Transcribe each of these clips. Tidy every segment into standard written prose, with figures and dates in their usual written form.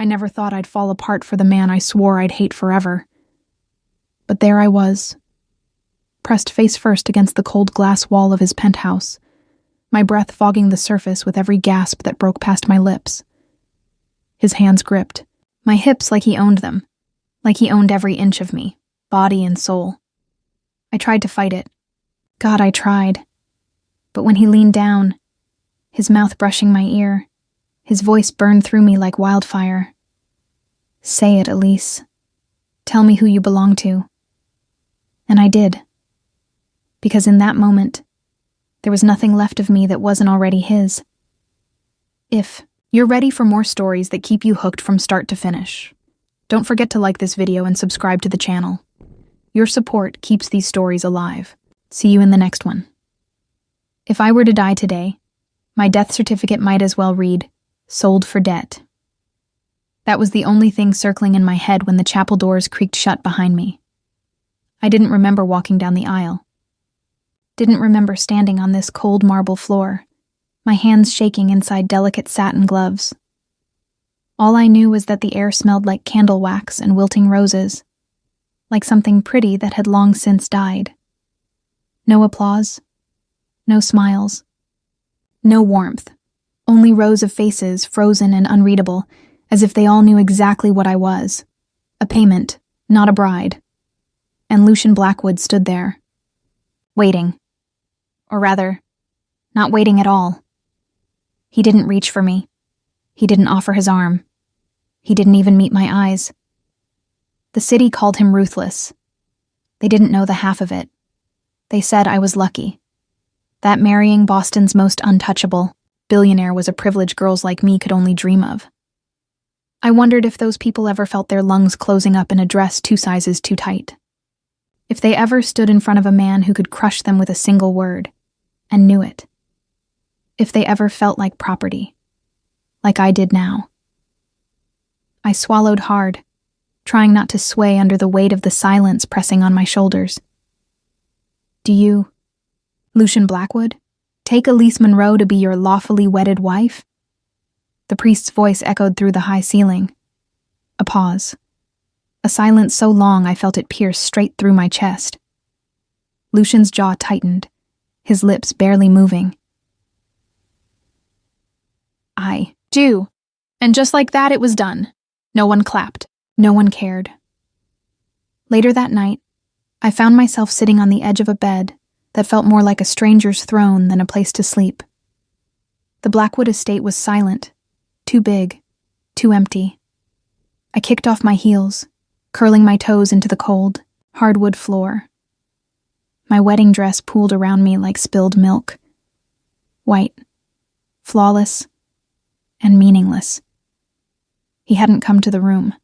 I never thought I'd fall apart for the man I swore I'd hate forever. But there I was, pressed face first against the cold glass wall of his penthouse, my breath fogging the surface with every gasp that broke past my lips. His hands gripped my hips like he owned them, like he owned every inch of me, body and soul. I tried to fight it. God, I tried. But when he leaned down, his mouth brushing my ear, his voice burned through me like wildfire. Say it, Elise. Tell me who you belong to. And I did. Because in that moment, there was nothing left of me that wasn't already his. If you're ready for more stories that keep you hooked from start to finish, don't forget to like this video and subscribe to the channel. Your support keeps these stories alive. See you in the next one. If I were to die today, my death certificate might as well read, "Sold for debt." That was the only thing circling in my head when the chapel doors creaked shut behind me. I didn't remember walking down the aisle. Didn't remember standing on this cold marble floor, my hands shaking inside delicate satin gloves. All I knew was that the air smelled like candle wax and wilting roses, like something pretty that had long since died. No applause, no smiles, no warmth, only rows of faces frozen and unreadable, as if they all knew exactly what I was. A payment, not a bride. And Lucian Blackwood stood there, waiting. Or rather, not waiting at all. He didn't reach for me. He didn't offer his arm. He didn't even meet my eyes. The city called him ruthless. They didn't know the half of it. They said I was lucky. That marrying Boston's most untouchable billionaire was a privilege girls like me could only dream of. I wondered if those people ever felt their lungs closing up in a dress 2 sizes too tight. If they ever stood in front of a man who could crush them with a single word, and knew it. If they ever felt like property, like I did now. I swallowed hard, trying not to sway under the weight of the silence pressing on my shoulders. Do you, Lucian Blackwood, take Elise Monroe to be your lawfully wedded wife? The priest's voice echoed through the high ceiling. A pause. A silence so long I felt it pierce straight through my chest. Lucian's jaw tightened, his lips barely moving. I do. And just like that, it was done. No one clapped. No one cared. Later that night, I found myself sitting on the edge of a bed that felt more like a stranger's throne than a place to sleep. The Blackwood estate was silent, too big, too empty. I kicked off my heels, curling my toes into the cold, hardwood floor. My wedding dress pooled around me like spilled milk. White, flawless, and meaningless. He hadn't come to the room.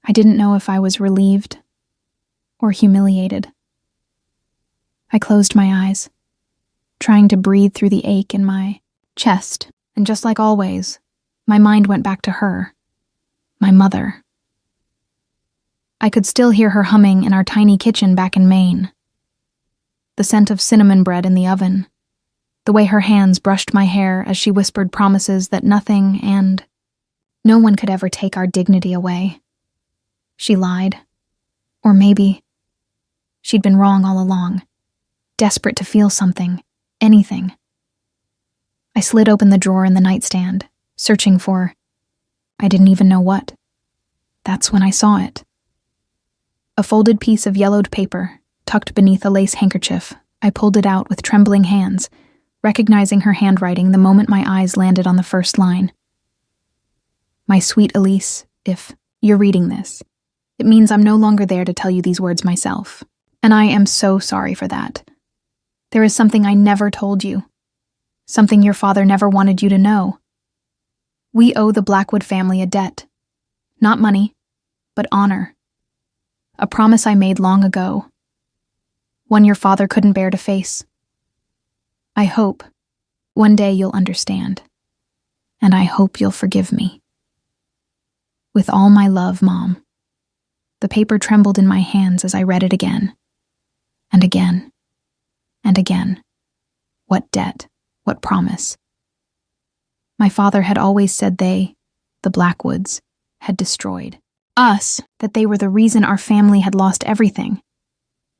I didn't know if I was relieved or humiliated. I closed my eyes, trying to breathe through the ache in my chest, and just like always, my mind went back to her, my mother. I could still hear her humming in our tiny kitchen back in Maine. The scent of cinnamon bread in the oven, the way her hands brushed my hair as she whispered promises that nothing and no one could ever take our dignity away. She lied. Or maybe she'd been wrong all along, desperate to feel something, anything. I slid open the drawer in the nightstand, searching for, I didn't even know what. That's when I saw it. A folded piece of yellowed paper, tucked beneath a lace handkerchief. I pulled it out with trembling hands, recognizing her handwriting the moment my eyes landed on the first line. My sweet Elise, if you're reading this, it means I'm no longer there to tell you these words myself, and I am so sorry for that. There is something I never told you, something your father never wanted you to know. We owe the Blackwood family a debt. Not money, but honor. A promise I made long ago. One your father couldn't bear to face. I hope one day you'll understand, and I hope you'll forgive me. With all my love, Mom. The paper trembled in my hands as I read it again, and again, and again. What debt, what promise. My father had always said they, the Blackwoods, had destroyed. Us, that they were the reason our family had lost everything.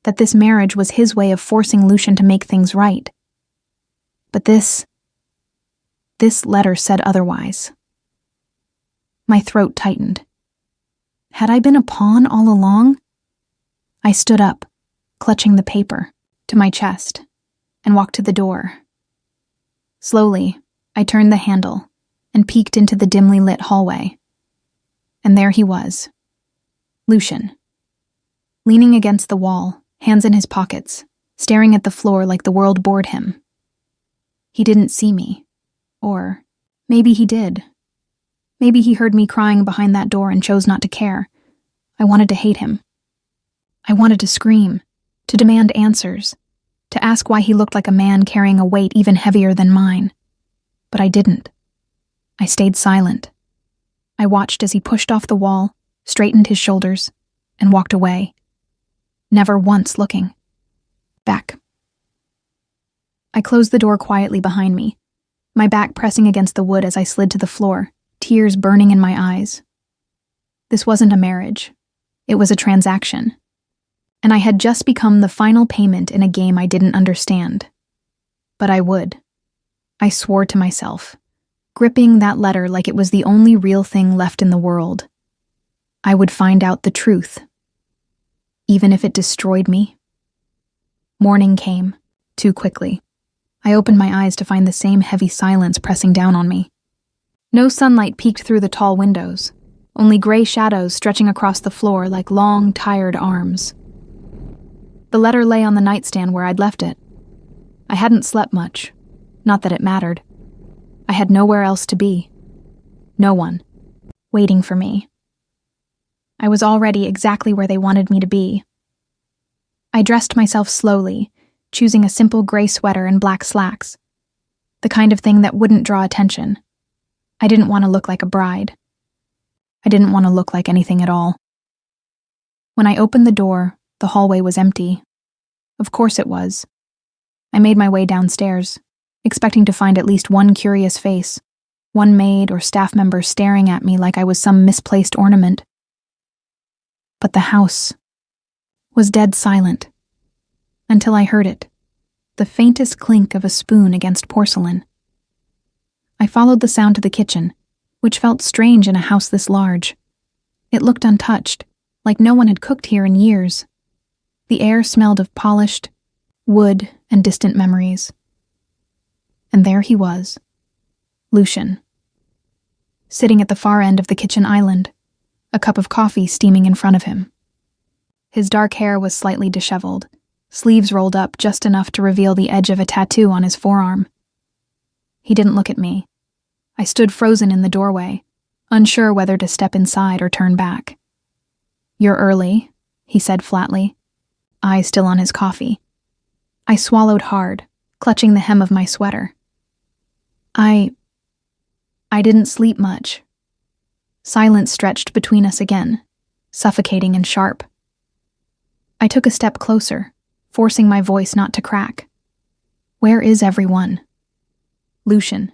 That this marriage was his way of forcing Lucian to make things right. But this letter said otherwise. My throat tightened. Had I been a pawn all along? I stood up, clutching the paper, to my chest, and walked to the door. Slowly, I turned the handle and peeked into the dimly lit hallway. And there he was, Lucian, leaning against the wall, hands in his pockets, staring at the floor like the world bored him. He didn't see me. Or maybe he did. Maybe he heard me crying behind that door and chose not to care. I wanted to hate him. I wanted to scream, to demand answers, to ask why he looked like a man carrying a weight even heavier than mine. But I didn't. I stayed silent. I watched as he pushed off the wall, straightened his shoulders, and walked away, never once looking back. I closed the door quietly behind me, my back pressing against the wood as I slid to the floor, tears burning in my eyes. This wasn't a marriage. It was a transaction. And I had just become the final payment in a game I didn't understand. But I would. I swore to myself, gripping that letter like it was the only real thing left in the world. I would find out the truth, even if it destroyed me. Morning came, too quickly. I opened my eyes to find the same heavy silence pressing down on me. No sunlight peeked through the tall windows, only gray shadows stretching across the floor like long, tired arms. The letter lay on the nightstand where I'd left it. I hadn't slept much, not that it mattered. I had nowhere else to be. No one, waiting for me. I was already exactly where they wanted me to be. I dressed myself slowly, choosing a simple gray sweater and black slacks, the kind of thing that wouldn't draw attention. I didn't want to look like a bride. I didn't want to look like anything at all. When I opened the door, the hallway was empty. Of course it was. I made my way downstairs, expecting to find at least one curious face, one maid or staff member staring at me like I was some misplaced ornament. But the house was dead silent, until I heard it, the faintest clink of a spoon against porcelain. I followed the sound to the kitchen, which felt strange in a house this large. It looked untouched, like no one had cooked here in years. The air smelled of polished wood and distant memories. And there he was, Lucian, sitting at the far end of the kitchen island, a cup of coffee steaming in front of him. His dark hair was slightly disheveled, sleeves rolled up just enough to reveal the edge of a tattoo on his forearm. He didn't look at me. I stood frozen in the doorway, unsure whether to step inside or turn back. "You're early," he said flatly, eyes still on his coffee. I swallowed hard, clutching the hem of my sweater. I didn't sleep much. Silence stretched between us again, suffocating and sharp. I took a step closer, forcing my voice not to crack. "Where is everyone?" Lucian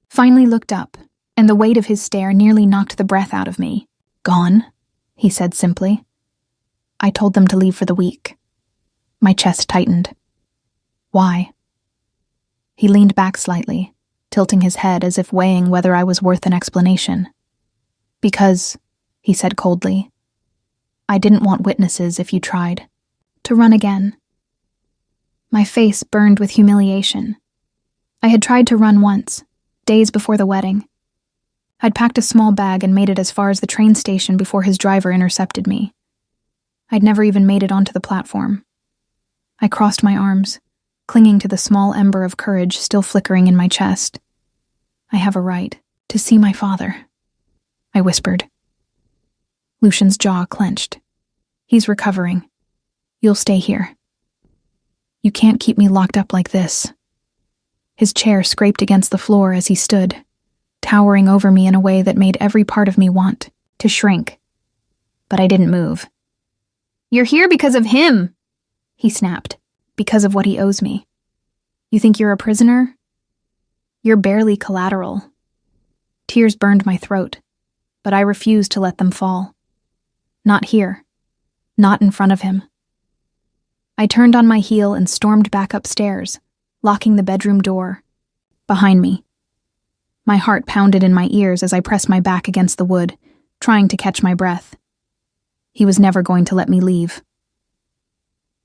finally looked up, and the weight of his stare nearly knocked the breath out of me. "Gone," he said simply. "I told them to leave for the week." My chest tightened. "Why?" He leaned back slightly, tilting his head as if weighing whether I was worth an explanation. "Because," he said coldly, "I didn't want witnesses if you tried to run again." My face burned with humiliation. I had tried to run once, days before the wedding. I'd packed a small bag and made it as far as the train station before his driver intercepted me. I'd never even made it onto the platform. I crossed my arms, clinging to the small ember of courage still flickering in my chest. "I have a right to see my father," I whispered. Lucian's jaw clenched. "He's recovering. You'll stay here. You can't keep me locked up like this." His chair scraped against the floor as he stood, towering over me in a way that made every part of me want to shrink. But I didn't move. "You're here because of him," he snapped, "because of what he owes me. You think you're a prisoner? You're barely collateral." Tears burned my throat, but I refused to let them fall. Not here. Not in front of him. I turned on my heel and stormed back upstairs, locking the bedroom door behind me. My heart pounded in my ears as I pressed my back against the wood, trying to catch my breath. He was never going to let me leave.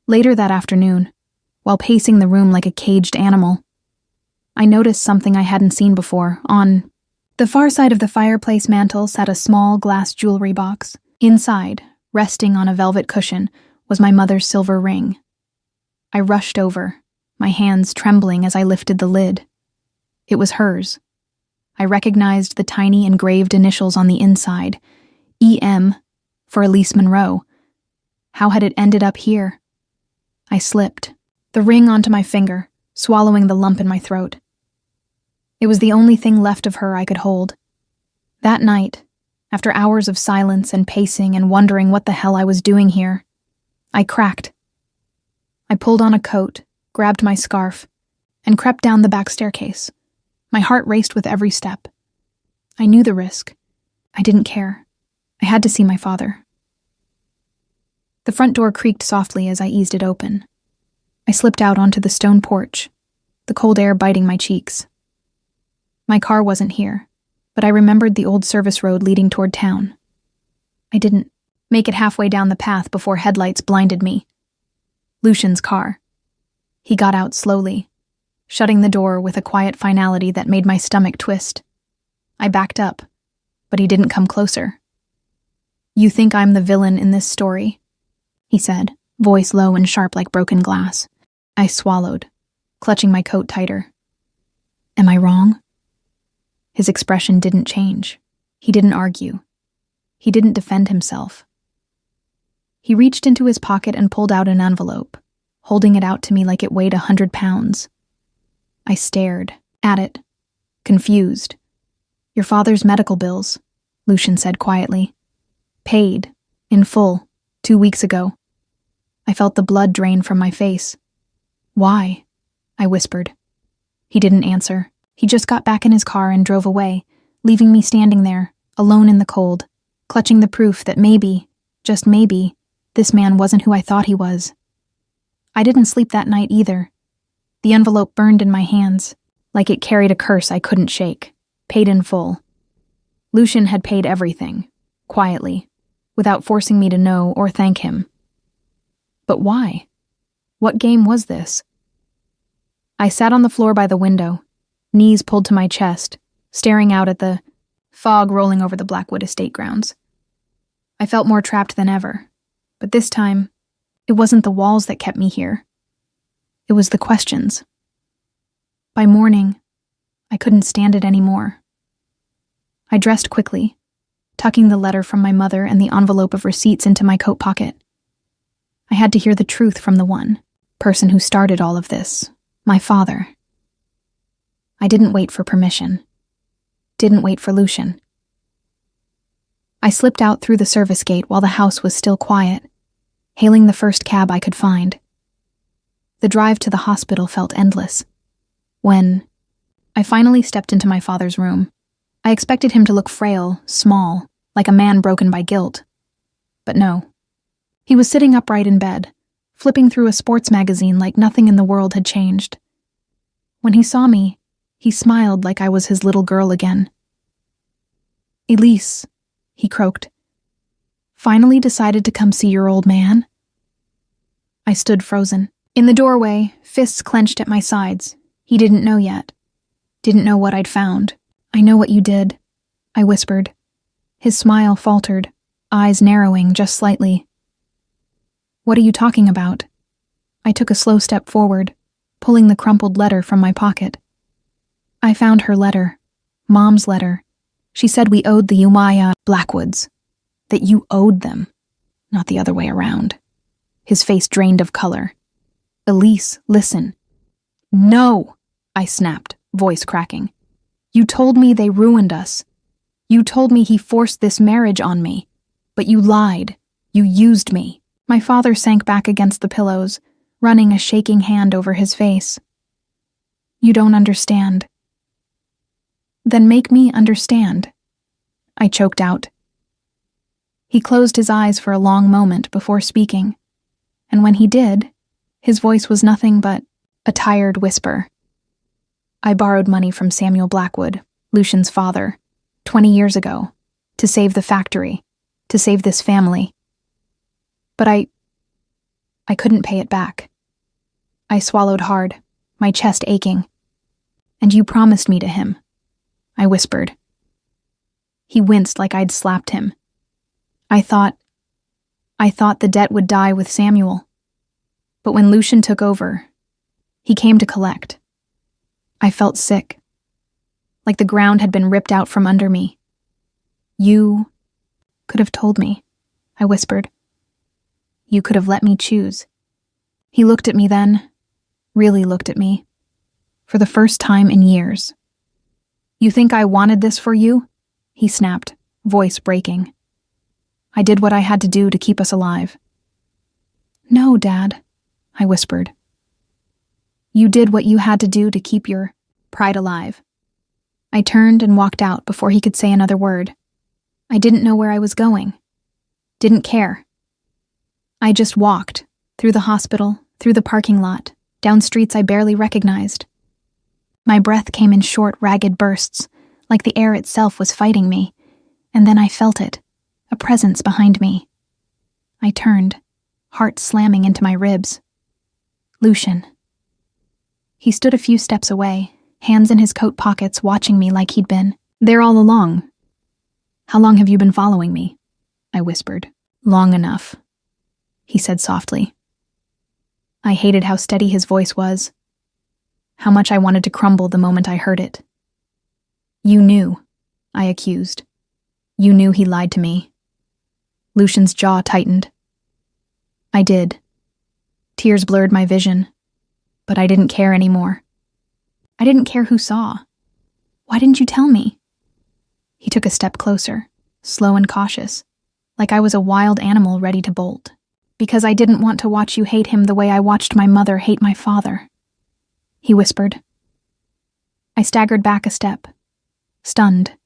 Later that afternoon, while pacing the room like a caged animal, I noticed something I hadn't seen before. On the far side of the fireplace mantel sat a small glass jewelry box. Inside, resting on a velvet cushion, was my mother's silver ring. I rushed over, my hands trembling as I lifted the lid. It was hers. I recognized the tiny engraved initials on the inside, E.M. for Elise Monroe. How had it ended up here? I slipped the ring onto my finger, swallowing the lump in my throat. It was the only thing left of her I could hold. That night, after hours of silence and pacing and wondering what the hell I was doing here, I cracked. I pulled on a coat, grabbed my scarf, and crept down the back staircase. My heart raced with every step. I knew the risk. I didn't care. I had to see my father. The front door creaked softly as I eased it open. I slipped out onto the stone porch, the cold air biting my cheeks. My car wasn't here, but I remembered the old service road leading toward town. I didn't make it halfway down the path before headlights blinded me. Lucian's car. He got out slowly, shutting the door with a quiet finality that made my stomach twist. I backed up, but he didn't come closer. "You think I'm the villain in this story?" he said, voice low and sharp like broken glass. I swallowed, clutching my coat tighter. "Am I wrong?" His expression didn't change. He didn't argue. He didn't defend himself. He reached into his pocket and pulled out an envelope, holding it out to me like it weighed 100 pounds. I stared at it, confused. "Your father's medical bills," Lucian said quietly. "Paid, in full, 2 weeks ago." I felt the blood drain from my face. "Why?" I whispered. He didn't answer. He just got back in his car and drove away, leaving me standing there, alone in the cold, clutching the proof that maybe, just maybe, this man wasn't who I thought he was. I didn't sleep that night either. The envelope burned in my hands, like it carried a curse I couldn't shake. Paid in full. Lucian had paid everything, quietly, without forcing me to know or thank him. But why? What game was this? I sat on the floor by the window, knees pulled to my chest, staring out at the fog rolling over the Blackwood estate grounds. I felt more trapped than ever, but this time, it wasn't the walls that kept me here. It was the questions. By morning, I couldn't stand it anymore. I dressed quickly, tucking the letter from my mother and the envelope of receipts into my coat pocket. I had to hear the truth from the one person who started all of this, my father. I didn't wait for permission. Didn't wait for Lucian. I slipped out through the service gate while the house was still quiet, hailing the first cab I could find. The drive to the hospital felt endless. When I finally stepped into my father's room, I expected him to look frail, small, like a man broken by guilt. But no. He was sitting upright in bed, flipping through a sports magazine like nothing in the world had changed. When he saw me, he smiled like I was his little girl again. "Elise," he croaked. "Finally decided to come see your old man?" I stood frozen. In the doorway, fists clenched at my sides. He didn't know yet. Didn't know what I'd found. "I know what you did," I whispered. His smile faltered, eyes narrowing just slightly. "What are you talking about?" I took a slow step forward, pulling the crumpled letter from my pocket. I found her letter, Mom's letter. She said we owed the Umayya Blackwoods. That you owed them, not the other way around. His face drained of color. "Elise, listen." "No," I snapped, voice cracking. "You told me they ruined us. You told me he forced this marriage on me. But you lied. You used me." My father sank back against the pillows, running a shaking hand over his face. "You don't understand." "Then make me understand." I choked out. He closed his eyes for a long moment before speaking, and when he did, his voice was nothing but a tired whisper. I borrowed money from Samuel Blackwood, Lucian's father, 20 years ago, to save the factory, to save this family. But I couldn't pay it back. I swallowed hard, my chest aching. And you promised me to him, I whispered. He winced like I'd slapped him. I thought the debt would die with Samuel. But when Lucian took over, he came to collect. I felt sick, like the ground had been ripped out from under me. You could have told me, I whispered. You could have let me choose. He looked at me then, really looked at me, for the first time in years. You think I wanted this for you? He snapped, voice breaking. I did what I had to do to keep us alive. No, Dad, I whispered. You did what you had to do to keep your pride alive. I turned and walked out before he could say another word. I didn't know where I was going. Didn't care. I just walked, through the hospital, through the parking lot, down streets I barely recognized. My breath came in short, ragged bursts, like the air itself was fighting me, and then I felt it, a presence behind me. I turned, heart slamming into my ribs. Lucian. He stood a few steps away, hands in his coat pockets, watching me like he'd been there all along. How long have you been following me? I whispered. Long enough, he said softly. I hated how steady his voice was, how much I wanted to crumble the moment I heard it. You knew, I accused. You knew he lied to me. Lucian's jaw tightened. I did. Tears blurred my vision, but I didn't care anymore. I didn't care who saw. Why didn't you tell me? He took a step closer, slow and cautious, like I was a wild animal ready to bolt. Because I didn't want to watch you hate him the way I watched my mother hate my father, he whispered. I staggered back a step, stunned.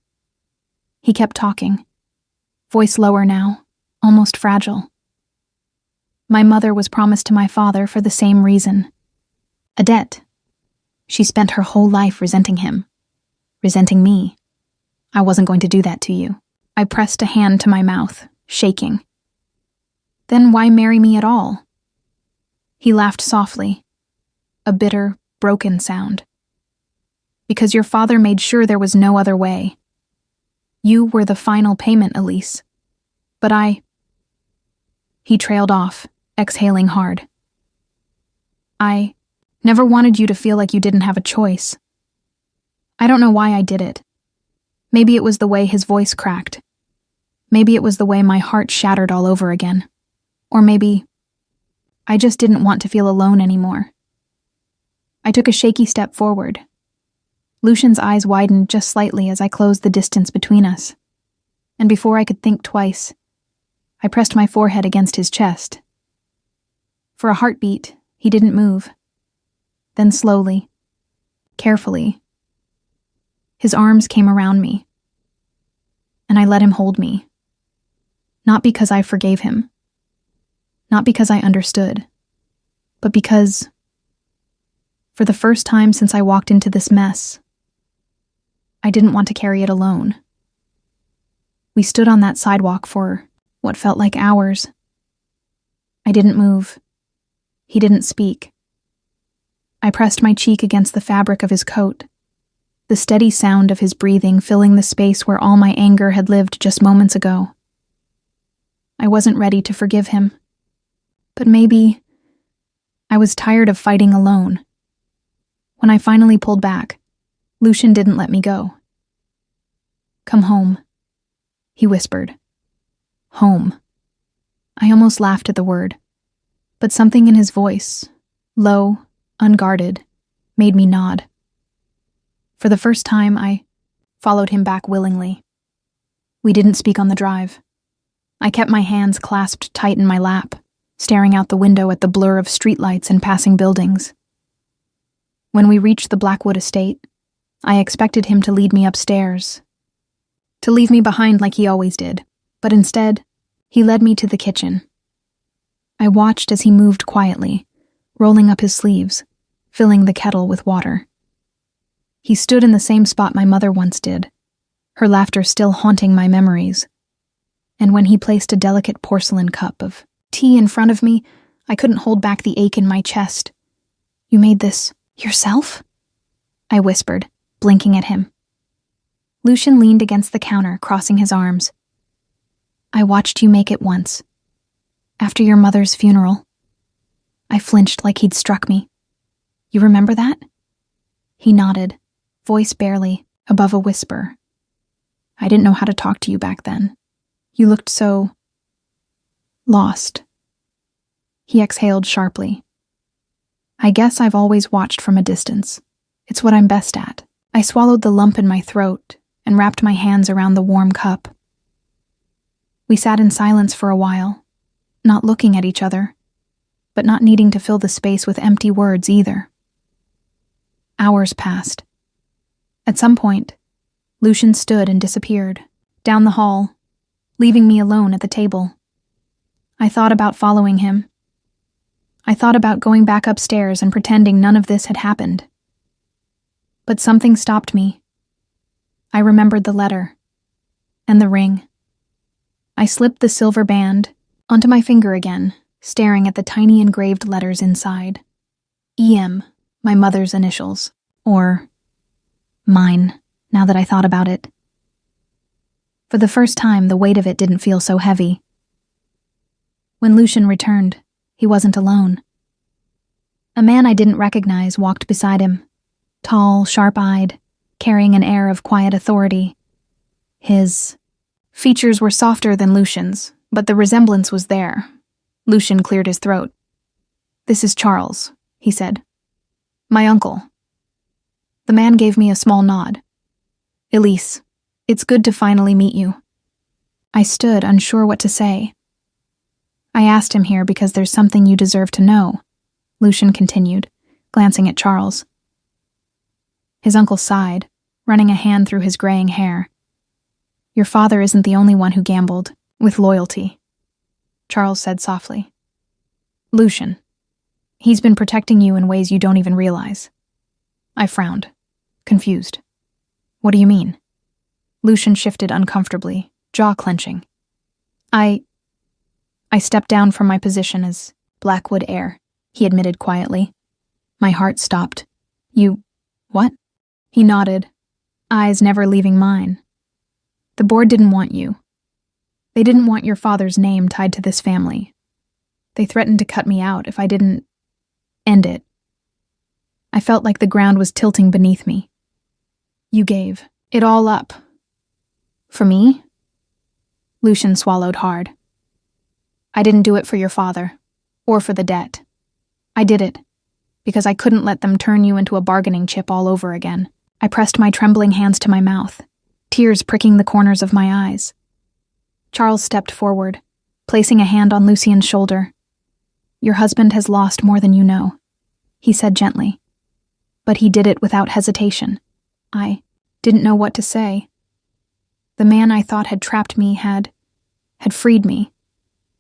He kept talking, voice lower now, almost fragile. My mother was promised to my father for the same reason. A debt. She spent her whole life resenting him, resenting me. I wasn't going to do that to you. I pressed a hand to my mouth, shaking. Then why marry me at all? He laughed softly, a bitter, broken sound. Because your father made sure there was no other way. You were the final payment, Elise. But He trailed off, exhaling hard. I never wanted you to feel like you didn't have a choice. I don't know why I did it. Maybe it was the way his voice cracked. Maybe it was the way my heart shattered all over again. Or maybe I just didn't want to feel alone anymore. I took a shaky step forward. Lucian's eyes widened just slightly as I closed the distance between us. And before I could think twice, I pressed my forehead against his chest. For a heartbeat, he didn't move. Then slowly, carefully, his arms came around me, and I let him hold me. Not because I forgave him, not because I understood, but because, for the first time since I walked into this mess, I didn't want to carry it alone. We stood on that sidewalk for what felt like hours. I didn't move. He didn't speak. I pressed my cheek against the fabric of his coat, the steady sound of his breathing filling the space where all my anger had lived just moments ago. I wasn't ready to forgive him, but maybe I was tired of fighting alone. When I finally pulled back, Lucian didn't let me go. Come home, he whispered. Home. I almost laughed at the word, but something in his voice, low, unguarded, made me nod. For the first time, I followed him back willingly. We didn't speak on the drive. I kept my hands clasped tight in my lap, staring out the window at the blur of streetlights and passing buildings. When we reached the Blackwood estate, I expected him to lead me upstairs, to leave me behind like he always did, but instead, he led me to the kitchen. I watched as he moved quietly, rolling up his sleeves, filling the kettle with water. He stood in the same spot my mother once did, her laughter still haunting my memories. And when he placed a delicate porcelain cup of tea in front of me, I couldn't hold back the ache in my chest. "You made this yourself?" I whispered, blinking at him. Lucian leaned against the counter, crossing his arms. "I watched you make it once. After your mother's funeral." I flinched like he'd struck me. "You remember that?" He nodded, voice barely, above a whisper. "I didn't know how to talk to you back then. You looked so lost." He exhaled sharply. "I guess I've always watched from a distance. It's what I'm best at." I swallowed the lump in my throat and wrapped my hands around the warm cup. We sat in silence for a while, not looking at each other, but not needing to fill the space with empty words either. Hours passed. At some point, Lucian stood and disappeared, down the hall, leaving me alone at the table. I thought about following him. I thought about going back upstairs and pretending none of this had happened. But something stopped me. I remembered the letter and the ring. I slipped the silver band onto my finger again, staring at the tiny engraved letters inside. EM, my mother's initials, or mine, now that I thought about it. For the first time, the weight of it didn't feel so heavy. When Lucian returned, he wasn't alone. A man I didn't recognize walked beside him, tall, sharp-eyed, carrying an air of quiet authority. His features were softer than Lucian's, but the resemblance was there. Lucian cleared his throat. "This is Charles," he said. "My uncle." The man gave me a small nod. "Elise, it's good to finally meet you." I stood, unsure what to say. "I asked him here because there's something you deserve to know," Lucian continued, glancing at Charles. His uncle sighed, running a hand through his graying hair. "Your father isn't the only one who gambled with loyalty," Charles said softly. "Lucian, he's been protecting you in ways you don't even realize." I frowned, confused. "What do you mean?" Lucian shifted uncomfortably, jaw clenching. I stepped down from my position as Blackwood heir," he admitted quietly. My heart stopped. "You... what?" He nodded, eyes never leaving mine. "The board didn't want you. They didn't want your father's name tied to this family. They threatened to cut me out if I didn't end it." I felt like the ground was tilting beneath me. "You gave it all up. For me?" Lucian swallowed hard. "I didn't do it for your father, or for the debt. I did it because I couldn't let them turn you into a bargaining chip all over again." I pressed my trembling hands to my mouth, tears pricking the corners of my eyes. Charles stepped forward, placing a hand on Lucian's shoulder. "Your husband has lost more than you know," he said gently. But he did it without hesitation. I didn't know what to say. The man I thought had trapped me had freed me,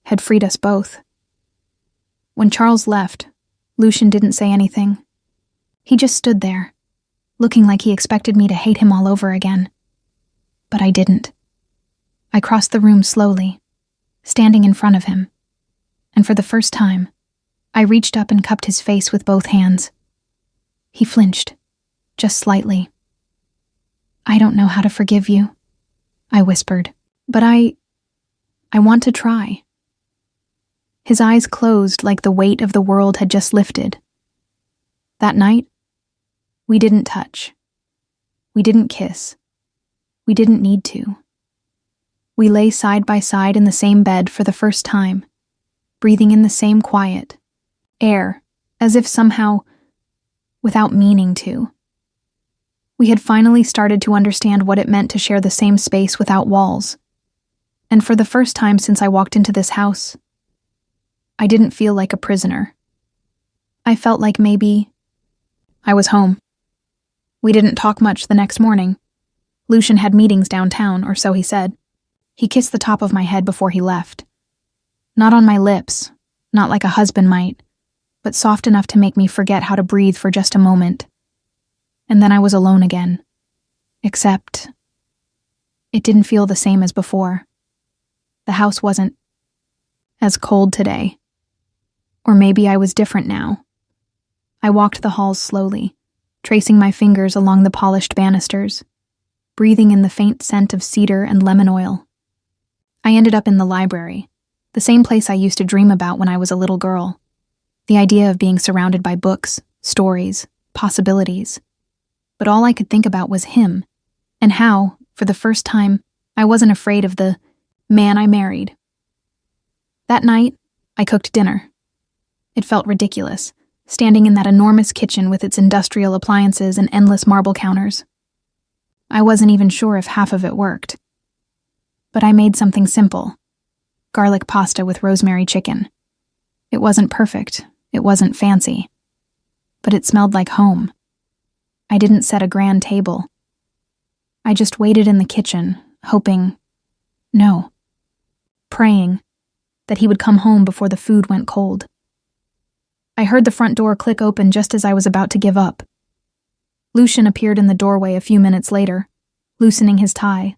had freed us both. When Charles left, Lucian didn't say anything. He just stood there, looking like he expected me to hate him all over again. But I didn't. I crossed the room slowly, standing in front of him, and for the first time, I reached up and cupped his face with both hands. He flinched, just slightly. "I don't know how to forgive you," I whispered, "but I want to try." His eyes closed like the weight of the world had just lifted. That night, we didn't touch. We didn't kiss. We didn't need to. We lay side by side in the same bed for the first time, breathing in the same quiet air, as if somehow, without meaning to. We had finally started to understand what it meant to share the same space without walls. And for the first time since I walked into this house, I didn't feel like a prisoner. I felt like maybe I was home. We didn't talk much the next morning. Lucian had meetings downtown, or so he said. He kissed the top of my head before he left. Not on my lips, not like a husband might, but soft enough to make me forget how to breathe for just a moment. And then I was alone again. Except, it didn't feel the same as before. The house wasn't as cold today. Or maybe I was different now. I walked the halls slowly, tracing my fingers along the polished banisters, breathing in the faint scent of cedar and lemon oil. I ended up in the library, the same place I used to dream about when I was a little girl. The idea of being surrounded by books, stories, possibilities. But all I could think about was him, and how, for the first time, I wasn't afraid of the man I married. That night, I cooked dinner. It felt ridiculous, standing in that enormous kitchen with its industrial appliances and endless marble counters. I wasn't even sure if half of it worked. But I made something simple. Garlic pasta with rosemary chicken. It wasn't perfect, it wasn't fancy. But it smelled like home. I didn't set a grand table. I just waited in the kitchen, praying that he would come home before the food went cold. I heard the front door click open just as I was about to give up. Lucian appeared in the doorway a few minutes later, loosening his tie,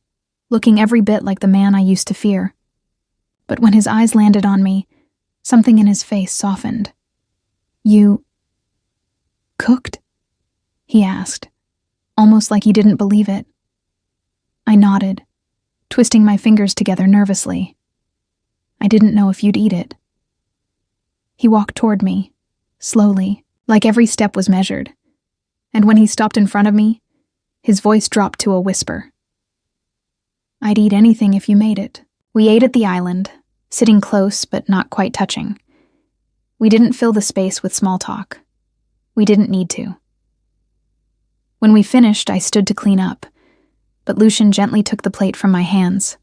looking every bit like the man I used to fear. But when his eyes landed on me, something in his face softened. "You cooked?" he asked, almost like he didn't believe it. I nodded, twisting my fingers together nervously. "I didn't know if you'd eat it." He walked toward me, slowly, like every step was measured. And when he stopped in front of me, his voice dropped to a whisper. "I'd eat anything if you made it." We ate at the island, sitting close but not quite touching. We didn't fill the space with small talk. We didn't need to. When we finished, I stood to clean up, but Lucian gently took the plate from my hands.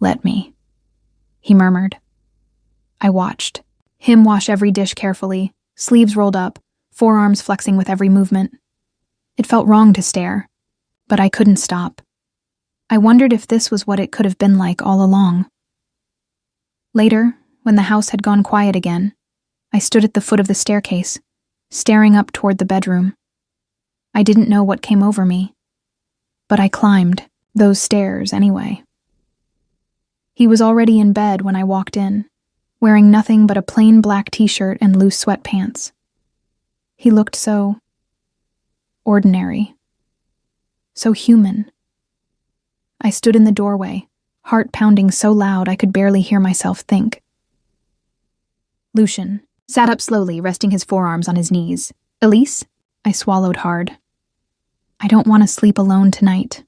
"Let me," he murmured. I watched. Him wash every dish carefully, sleeves rolled up, forearms flexing with every movement. It felt wrong to stare, but I couldn't stop. I wondered if this was what it could have been like all along. Later, when the house had gone quiet again, I stood at the foot of the staircase, staring up toward the bedroom. I didn't know what came over me, but I climbed those stairs anyway. He was already in bed when I walked in, wearing nothing but a plain black t-shirt and loose sweatpants. He looked so ordinary, so human. I stood in the doorway, heart pounding so loud I could barely hear myself think. Lucian sat up slowly, resting his forearms on his knees. "Elise?" I swallowed hard. "I don't want to sleep alone tonight,"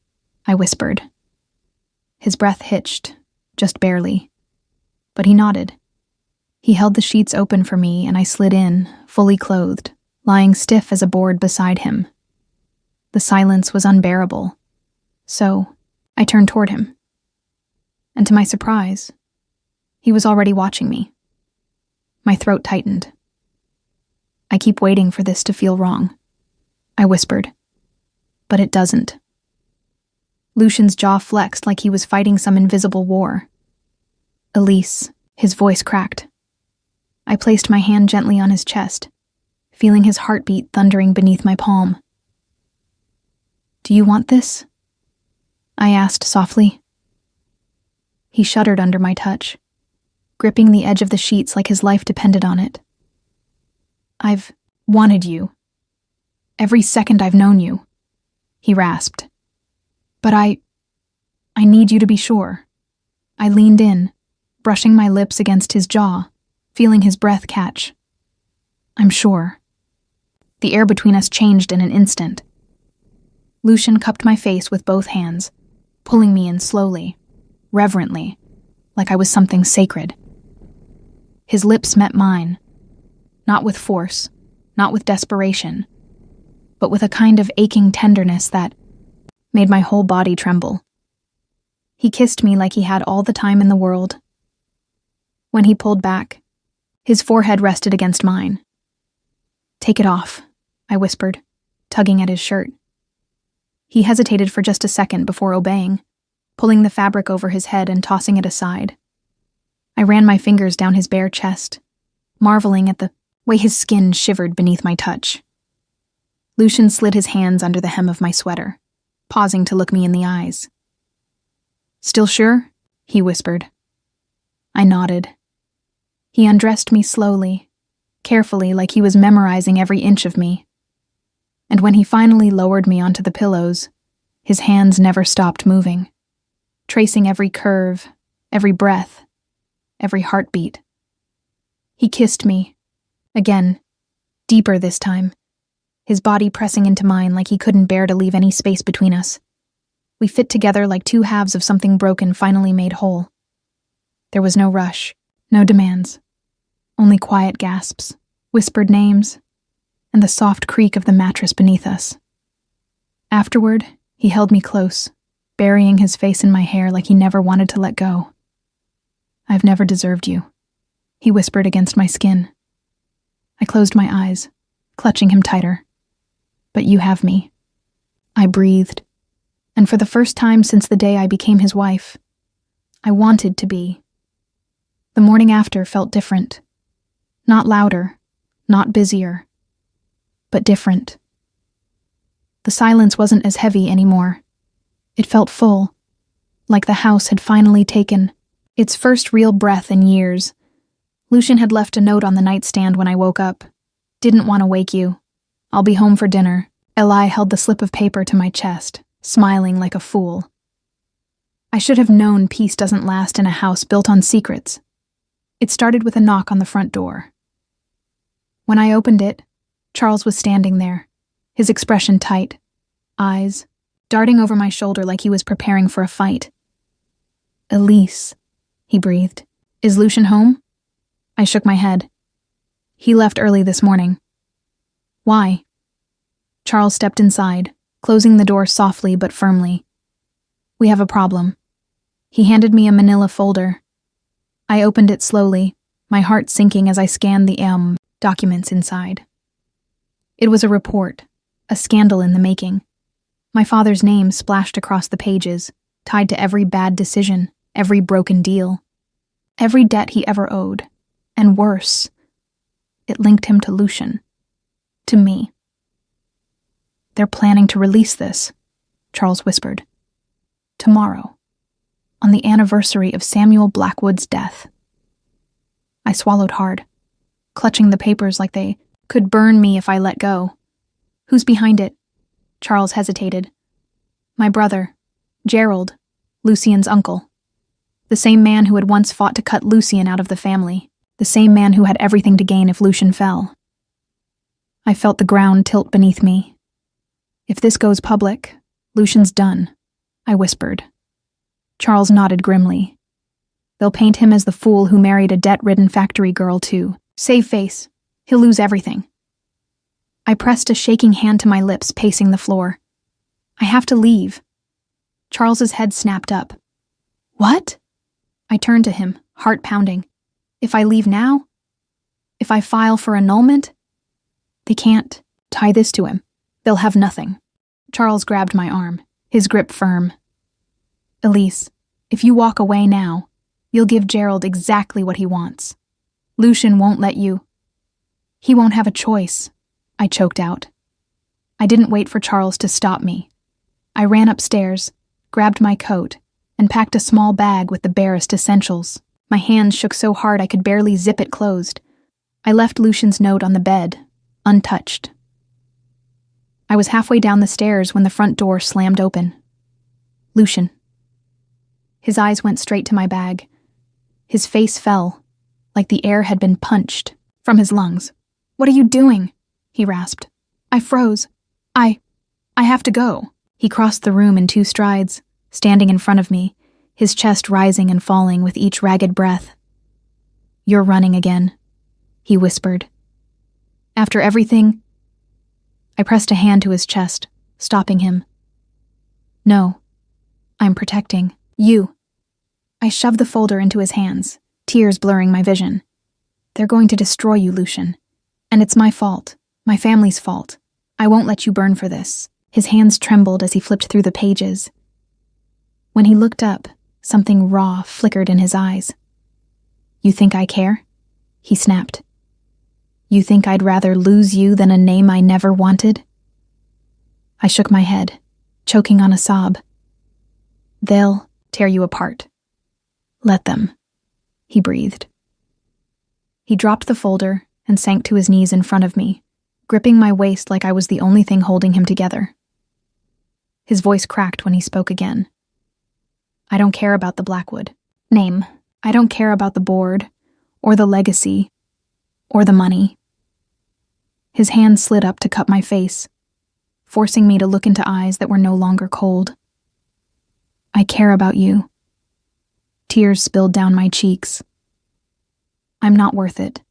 I whispered. His breath hitched, just barely. But he nodded. He held the sheets open for me and I slid in, fully clothed, lying stiff as a board beside him. The silence was unbearable, so I turned toward him. And to my surprise, he was already watching me. My throat tightened. "I keep waiting for this to feel wrong," I whispered. "But it doesn't." Lucian's jaw flexed like he was fighting some invisible war. "Elise," his voice cracked. I placed my hand gently on his chest, feeling his heartbeat thundering beneath my palm. "Do you want this?" I asked softly. He shuddered under my touch, gripping the edge of the sheets like his life depended on it. "I've wanted you. Every second I've known you," he rasped. "But I need you to be sure." I leaned in, brushing my lips against his jaw, feeling his breath catch. "I'm sure." The air between us changed in an instant. Lucian cupped my face with both hands, pulling me in slowly, reverently, like I was something sacred. His lips met mine, not with force, not with desperation, but with a kind of aching tenderness that made my whole body tremble. He kissed me like he had all the time in the world. When he pulled back, his forehead rested against mine. "Take it off," I whispered, tugging at his shirt. He hesitated for just a second before obeying, pulling the fabric over his head and tossing it aside. I ran my fingers down his bare chest, marveling at the way his skin shivered beneath my touch. Lucian slid his hands under the hem of my sweater, pausing to look me in the eyes. "Still sure?" he whispered. I nodded. He undressed me slowly, carefully, like he was memorizing every inch of me. And when he finally lowered me onto the pillows, his hands never stopped moving, tracing every curve, every breath, every heartbeat. He kissed me, again, deeper this time, his body pressing into mine like he couldn't bear to leave any space between us. We fit together like two halves of something broken finally made whole. There was no rush, no demands, only quiet gasps, whispered names, and the soft creak of the mattress beneath us. Afterward, he held me close, burying his face in my hair like he never wanted to let go. "I've never deserved you," he whispered against my skin. I closed my eyes, clutching him tighter. "But you have me." I breathed, and for the first time since the day I became his wife, I wanted to be. The morning after felt different. Not louder, not busier, but different. The silence wasn't as heavy anymore. It felt full, like the house had finally taken its first real breath in years. Lucian had left a note on the nightstand when I woke up. "Didn't want to wake you. I'll be home for dinner." Eli held the slip of paper to my chest, smiling like a fool. I should have known peace doesn't last in a house built on secrets. It started with a knock on the front door. When I opened it, Charles was standing there, his expression tight, eyes darting over my shoulder like he was preparing for a fight. "Elise," he breathed. "Is Lucian home?" I shook my head. "He left early this morning." "Why?" Charles stepped inside, closing the door softly but firmly. "We have a problem." He handed me a manila folder. I opened it slowly, my heart sinking as I scanned the documents inside. It was a report, a scandal in the making. My father's name splashed across the pages, tied to every bad decision, every broken deal, every debt he ever owed. And worse, it linked him to Lucian. To me. "They're planning to release this," Charles whispered. "Tomorrow, on the anniversary of Samuel Blackwood's death." I swallowed hard, clutching the papers like they could burn me if I let go. "Who's behind it?" Charles hesitated. "My brother, Gerald, Lucian's uncle. The same man who had once fought to cut Lucian out of the family. The same man who had everything to gain if Lucian fell." I felt the ground tilt beneath me. "If this goes public, Lucian's done," I whispered. Charles nodded grimly. "They'll paint him as the fool who married a debt-ridden factory girl too. Save face. He'll lose everything." I pressed a shaking hand to my lips, pacing the floor. "I have to leave." Charles's head snapped up. "What?" I turned to him, heart pounding. "If I leave now? If I file for annulment? They can't tie this to him. They'll have nothing." Charles grabbed my arm, his grip firm. "Elise, if you walk away now, you'll give Gerald exactly what he wants. Lucian won't let you. He won't have a choice," I choked out. I didn't wait for Charles to stop me. I ran upstairs, grabbed my coat, and packed a small bag with the barest essentials. My hands shook so hard I could barely zip it closed. I left Lucian's note on the bed, untouched. I was halfway down the stairs when the front door slammed open. Lucian. His eyes went straight to my bag. His face fell, like the air had been punched from his lungs. "What are you doing?" he rasped. I froze. I have to go." He crossed the room in 2 strides, standing in front of me, his chest rising and falling with each ragged breath. "You're running again," he whispered. "After everything—" I pressed a hand to his chest, stopping him. "No, I'm protecting you." I shoved the folder into his hands, tears blurring my vision. "They're going to destroy you, Lucian. And it's my fault, my family's fault. I won't let you burn for this." His hands trembled as he flipped through the pages. When he looked up, something raw flickered in his eyes. "You think I care?" he snapped. "You think I'd rather lose you than a name I never wanted?" I shook my head, choking on a sob. "They'll tear you apart. Let them," he breathed. He dropped the folder and sank to his knees in front of me, gripping my waist like I was the only thing holding him together. His voice cracked when he spoke again. "I don't care about the Blackwood name. I don't care about the board, or the legacy, or the money." His hand slid up to cup my face, forcing me to look into eyes that were no longer cold. "I care about you." Tears spilled down my cheeks. "I'm not worth it.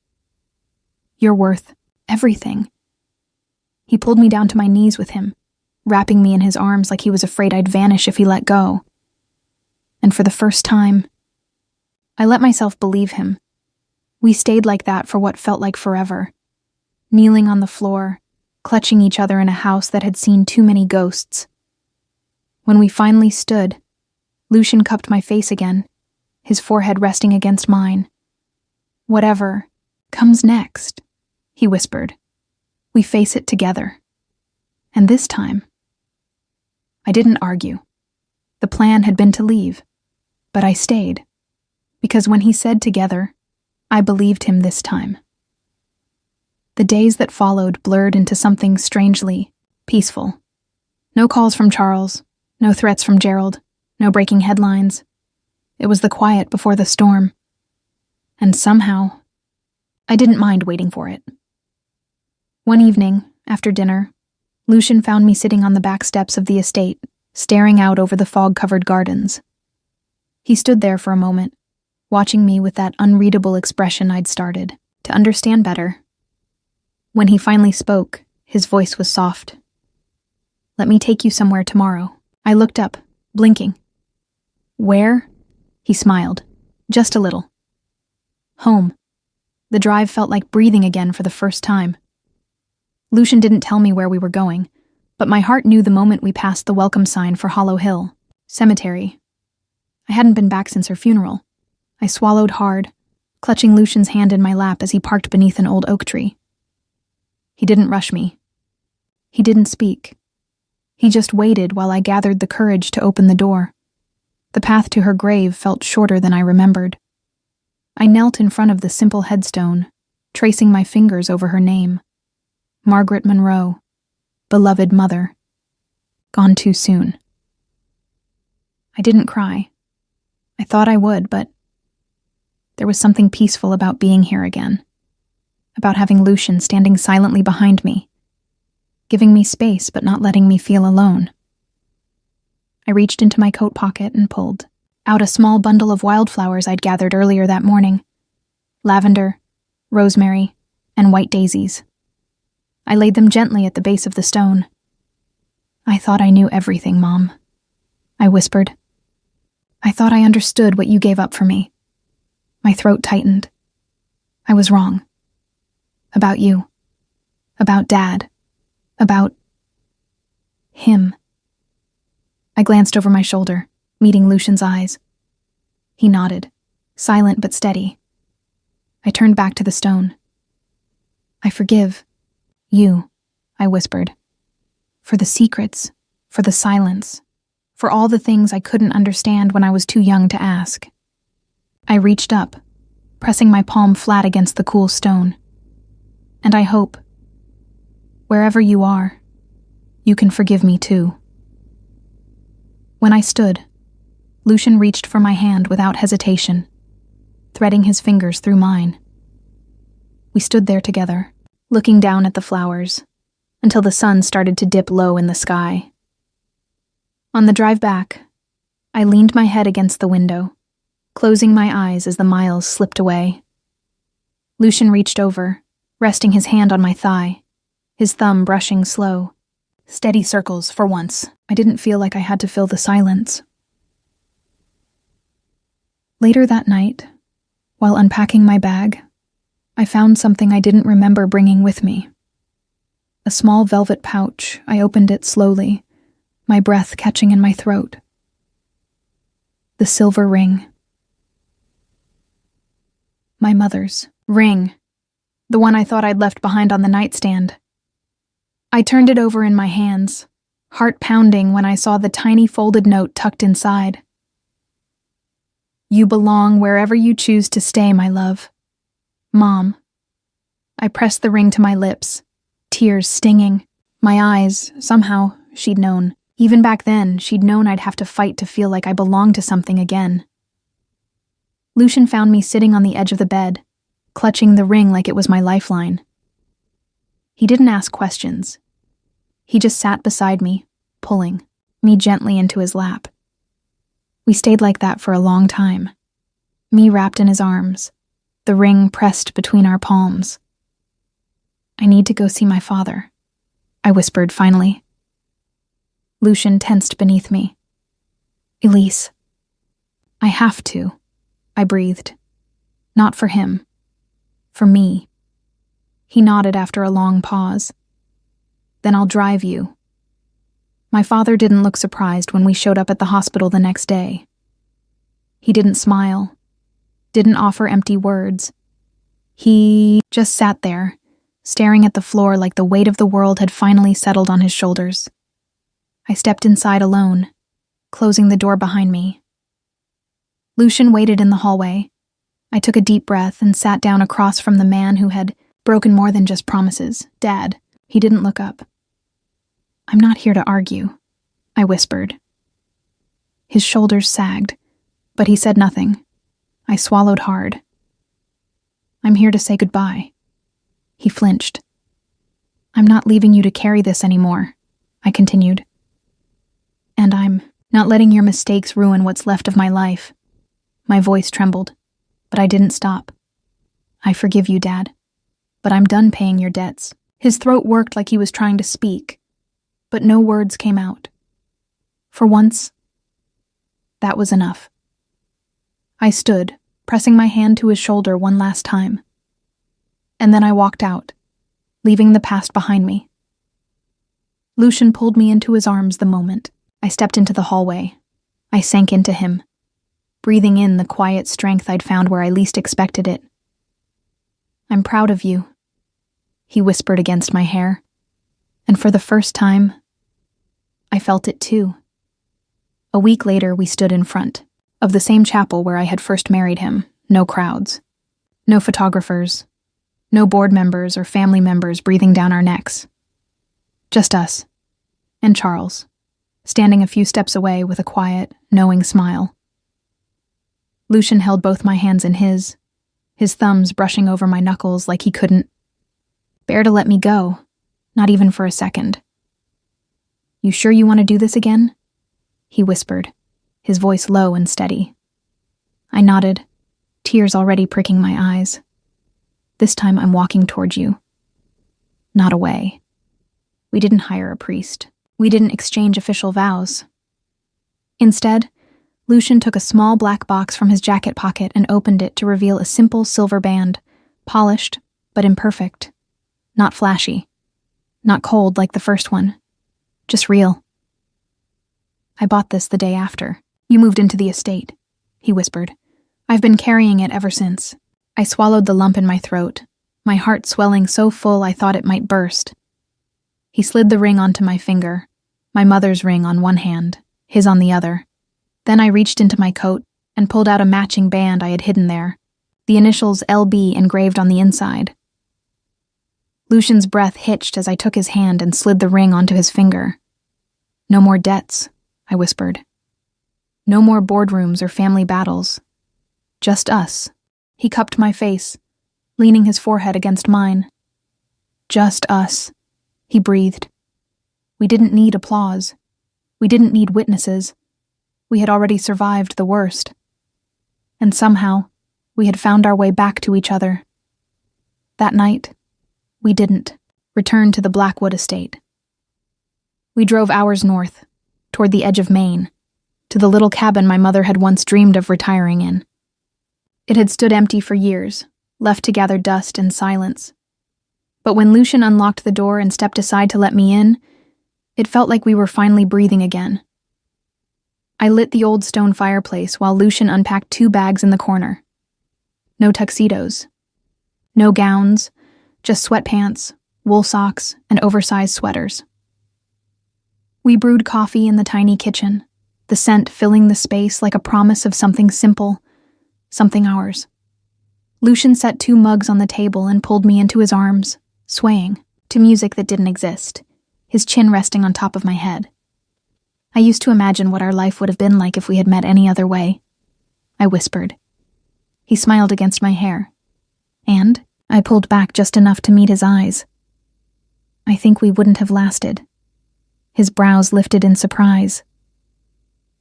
You're worth everything." He pulled me down to my knees with him, wrapping me in his arms like he was afraid I'd vanish if he let go. And for the first time, I let myself believe him. We stayed like that for what felt like forever, kneeling on the floor, clutching each other in a house that had seen too many ghosts. When we finally stood, Lucian cupped my face again, his forehead resting against mine. "Whatever comes next," he whispered, "we face it together." And this time, I didn't argue. The plan had been to leave, but I stayed, because when he said together, I believed him this time. The days that followed blurred into something strangely peaceful. No calls from Charles, no threats from Gerald, no breaking headlines. It was the quiet before the storm. And somehow, I didn't mind waiting for it. One evening, after dinner, Lucian found me sitting on the back steps of the estate, staring out over the fog-covered gardens. He stood there for a moment, watching me with that unreadable expression I'd started to understand better. When he finally spoke, his voice was soft. "Let me take you somewhere tomorrow." I looked up, blinking. "Where?" He smiled, just a little. "Home." The drive felt like breathing again for the first time. Lucian didn't tell me where we were going, but my heart knew the moment we passed the welcome sign for Hollow Hill Cemetery. I hadn't been back since her funeral. I swallowed hard, clutching Lucian's hand in my lap as he parked beneath an old oak tree. He didn't rush me. He didn't speak. He just waited while I gathered the courage to open the door. The path to her grave felt shorter than I remembered. I knelt in front of the simple headstone, tracing my fingers over her name. Margaret Monroe, beloved mother, gone too soon. I didn't cry. I thought I would, but there was something peaceful about being here again, about having Lucian standing silently behind me, giving me space but not letting me feel alone. I reached into my coat pocket and pulled out a small bundle of wildflowers I'd gathered earlier that morning. Lavender, rosemary, and white daisies. I laid them gently at the base of the stone. "I thought I knew everything, Mom," I whispered. "I thought I understood what you gave up for me." My throat tightened. I was wrong. About you. About Dad. About him. I glanced over my shoulder, meeting Lucian's eyes. He nodded, silent but steady. I turned back to the stone. "I forgive you," I whispered. "For the secrets, for the silence, for all the things I couldn't understand when I was too young to ask." I reached up, pressing my palm flat against the cool stone. "And I hope, wherever you are, you can forgive me too." When I stood, Lucian reached for my hand without hesitation, threading his fingers through mine. We stood there together, looking down at the flowers, until the sun started to dip low in the sky. On the drive back, I leaned my head against the window, closing my eyes as the miles slipped away. Lucian reached over, resting his hand on my thigh, his thumb brushing slow, steady circles for once. I didn't feel like I had to fill the silence. Later that night, while unpacking my bag, I found something I didn't remember bringing with me. A small velvet pouch. I opened it slowly, my breath catching in my throat. The silver ring. My mother's ring. The one I thought I'd left behind on the nightstand. I turned it over in my hands, heart pounding when I saw the tiny folded note tucked inside. You belong wherever you choose to stay, my love. Mom. I pressed the ring to my lips, tears stinging. My eyes, somehow, she'd known. Even back then, she'd known I'd have to fight to feel like I belonged to something again. Lucian found me sitting on the edge of the bed, clutching the ring like it was my lifeline. He didn't ask questions. He just sat beside me, pulling me gently into his lap. We stayed like that for a long time, me wrapped in his arms, the ring pressed between our palms. I need to go see my father, I whispered finally. Lucian tensed beneath me. Elise. I have to, I breathed. Not for him. For me. He nodded after a long pause. Then I'll drive you. My father didn't look surprised when we showed up at the hospital the next day. He didn't smile, didn't offer empty words. He just sat there, staring at the floor like the weight of the world had finally settled on his shoulders. I stepped inside alone, closing the door behind me. Lucian waited in the hallway. I took a deep breath and sat down across from the man who had broken more than just promises. Dad. He didn't look up. I'm not here to argue, I whispered. His shoulders sagged, but he said nothing. I swallowed hard. I'm here to say goodbye. He flinched. I'm not leaving you to carry this anymore, I continued. And I'm not letting your mistakes ruin what's left of my life. My voice trembled, but I didn't stop. I forgive you, Dad, but I'm done paying your debts. His throat worked like he was trying to speak, but no words came out. For once, that was enough. I stood, pressing my hand to his shoulder one last time. And then I walked out, leaving the past behind me. Lucian pulled me into his arms the moment I stepped into the hallway. I sank into him, breathing in the quiet strength I'd found where I least expected it. I'm proud of you, he whispered against my hair, and for the first time, I felt it too. A week later, we stood in front of the same chapel where I had first married him. No crowds, no photographers, no board members or family members breathing down our necks. Just us, and Charles, standing a few steps away with a quiet, knowing smile. Lucian held both my hands in his thumbs brushing over my knuckles like he couldn't bear to let me go, not even for a second. You sure you want to do this again? He whispered, his voice low and steady. I nodded, tears already pricking my eyes. This time I'm walking toward you, not away. We didn't hire a priest. We didn't exchange official vows. Instead, Lucian took a small black box from his jacket pocket and opened it to reveal a simple silver band, polished but imperfect. Not flashy. Not cold like the first one. Just real. I bought this the day after. You moved into the estate, he whispered. I've been carrying it ever since. I swallowed the lump in my throat, my heart swelling so full I thought it might burst. He slid the ring onto my finger, my mother's ring on one hand, his on the other. Then I reached into my coat and pulled out a matching band I had hidden there, the initials LB engraved on the inside. Lucian's breath hitched as I took his hand and slid the ring onto his finger. No more debts, I whispered. No more boardrooms or family battles. Just us. He cupped my face, leaning his forehead against mine. Just us, he breathed. We didn't need applause. We didn't need witnesses. We had already survived the worst. And somehow, we had found our way back to each other. That night, we didn't return to the Blackwood estate. We drove hours north, toward the edge of Maine, to the little cabin my mother had once dreamed of retiring in. It had stood empty for years, left to gather dust and silence. But when Lucian unlocked the door and stepped aside to let me in, it felt like we were finally breathing again. I lit the old stone fireplace while Lucian unpacked 2 bags in the corner. No tuxedos. No gowns, just sweatpants, wool socks, and oversized sweaters. We brewed coffee in the tiny kitchen, the scent filling the space like a promise of something simple, something ours. Lucian set 2 mugs on the table and pulled me into his arms, swaying to music that didn't exist, his chin resting on top of my head. I used to imagine what our life would have been like if we had met any other way, I whispered. He smiled against my hair, and I pulled back just enough to meet his eyes. I think we wouldn't have lasted. His brows lifted in surprise.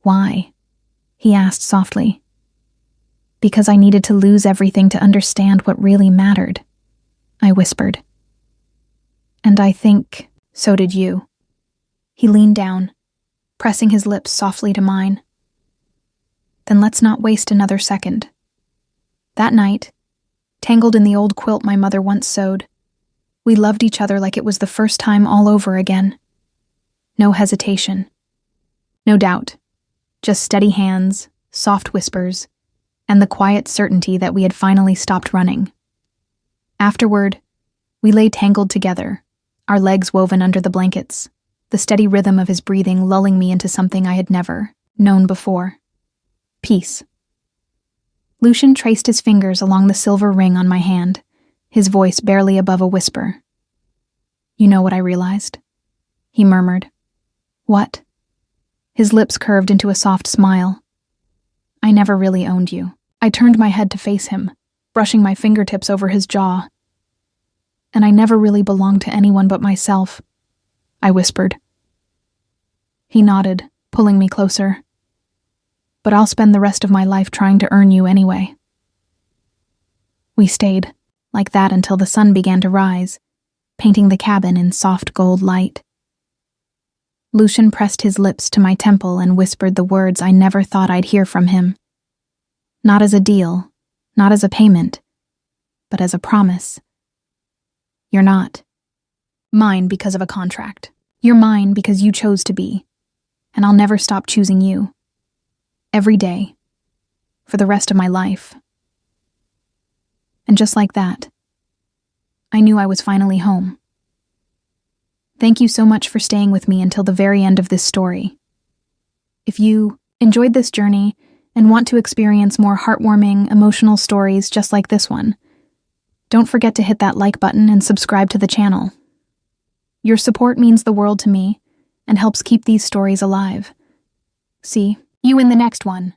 Why? He asked softly. Because I needed to lose everything to understand what really mattered, I whispered. And I think so did you. He leaned down, pressing his lips softly to mine. Then let's not waste another second. That night, tangled in the old quilt my mother once sewed, we loved each other like it was the first time all over again. No hesitation. No doubt. Just steady hands, soft whispers, and the quiet certainty that we had finally stopped running. Afterward, we lay tangled together, our legs woven under the blankets, the steady rhythm of his breathing lulling me into something I had never known before. Peace. Lucian traced his fingers along the silver ring on my hand, his voice barely above a whisper. You know what I realized? He murmured. What? His lips curved into a soft smile. I never really owned you. I turned my head to face him, brushing my fingertips over his jaw. And I never really belonged to anyone but myself, I whispered. He nodded, pulling me closer. But I'll spend the rest of my life trying to earn you anyway. We stayed, like that until the sun began to rise, painting the cabin in soft gold light. Lucian pressed his lips to my temple and whispered the words I never thought I'd hear from him. Not as a deal, not as a payment, but as a promise. You're not mine because of a contract. You're mine because you chose to be, and I'll never stop choosing you. Every day, for the rest of my life. And just like that, I knew I was finally home. Thank you so much for staying with me until the very end of this story. If you enjoyed this journey and want to experience more heartwarming, emotional stories just like this one, don't forget to hit that like button and subscribe to the channel. Your support means the world to me and helps keep these stories alive. See you in the next one.